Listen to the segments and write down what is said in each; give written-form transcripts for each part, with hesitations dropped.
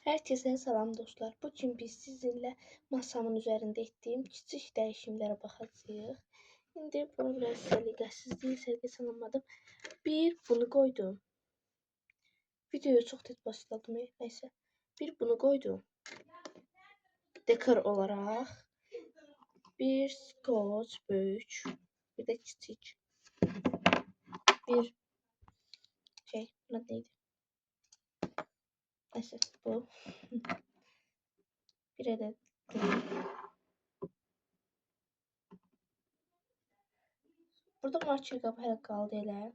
Herkese selam dostlar. Bugün biz sizinle masamın üzerinde ettiğim küçük değişimlere bakacağız. Şimdi bunu biraz səliqəsizliği sergilemedim. Bunu koydum. Videoyu çok tez başladım. Neyse. Bunu koydum. Dekor olarak. Bir skoç büyük. Bir de küçük. Bir şey. Bu neydi? Neyse bu. Bir adet burada marçı kapı kaldı elə.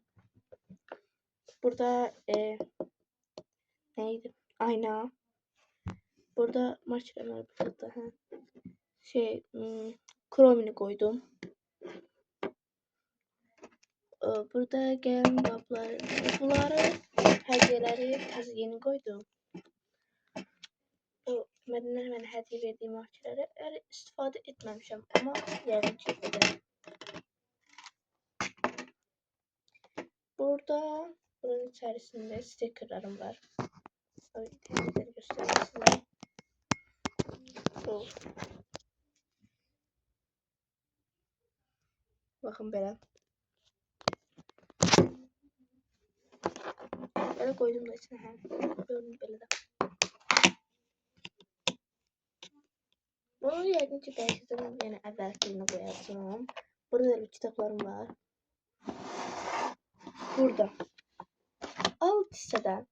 Burada neydi? Ayna. Burada marshmallow burada. Kromini koydum. Burada gelin kapları. Bunları hediyeleri yeni koydum. Bu Medine'nin bana hediye verdiği marshmallow istifade etmemişim ama yarın çekeceğim. Buranın içerisinde stickerlarım var. Temizleri göstereyim size. Bakın böyle. Böyle koydum da içine. Gördüm böyle de. Bunu yakın ki değiştirdim. Yani evvelkilerine koyacağım. Burada da kitaplarım var. Burada. Alt hisseden.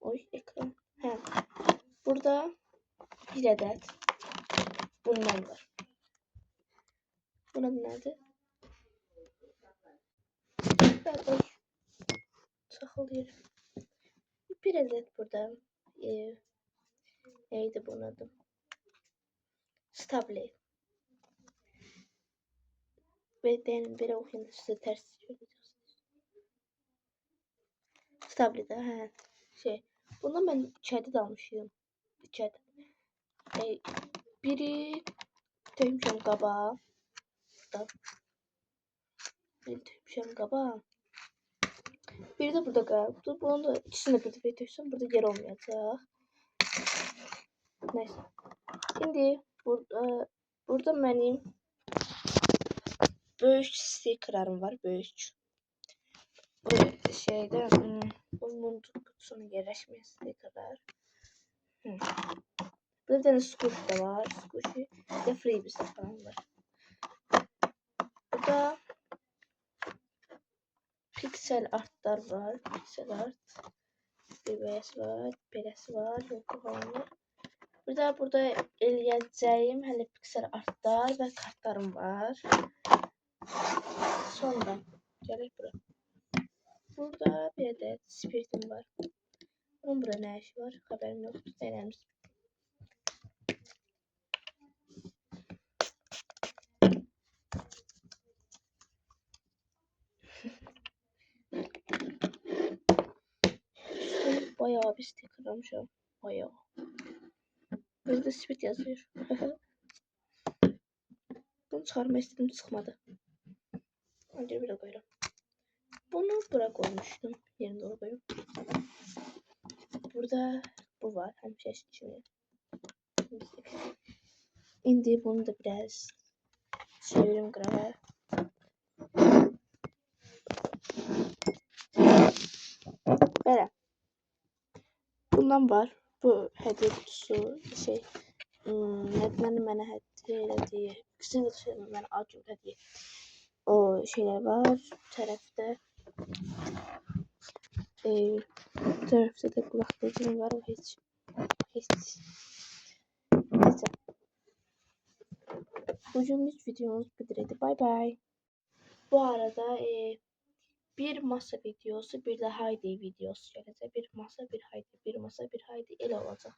Oy ekran. Burada bir adet bundan var. Bunun nerede? Oy. Takılıyor. Bir adet burada. Neydi bunun adı? Stable. Ve denin bir okuyun size ters söyleyeceğiz. Stable'de Bundan ben 2 adet almışım. 2 adet. Biri töymüşəm qabağa. Burada. Biri töymüşəm qabağa. Biri de burada qaldı. Bunu da ikisini de burada töysəm burada yer olmayacaq. Neyse. Şimdi burada benim böyük stickerlarım var. Böyük. Bu şeyde bunun kutusuna yerleşmeyen stickerlar. Burada bir tane squish da var. Squishy ve freebies falan var. Burada pixel artlar var. Pixel art. BBS var. PLS var. Yok falan var. Burada eləyəcəyim hələ pixel artlar və kartlarım var. Sonra gələk bura. Burada bir adet spiritim var. Bunun burada nə işi var? Xəbərim yoxdur. Denəyimiz. Bayağı bir stickerlamışım. Bayağı. Burada spirit yazıyor. Bunu çıkarma istedim, çıkmadı. Önce bir koyalım. Bunu bura koymuştum. Yerine doğru koyayım. Burada bu var. Hem şey şimdi. Şimdi bunu da biraz çevireyim grava. Böyle. Bundan var. Bu hediye kutusu Netman'ın bana hediye elədiyi. Kısa da bana acı hediye. O şeyler var. Tarafta tarafta da kulaklıcım var. O hiç. Neyse. Bugünlük videomuz budur. Bye bye. Bu arada bir masa videosu, bir de Haydi videosu gelecek. Bir masa, bir Haydi, bir masa, bir Haydi ele olacak.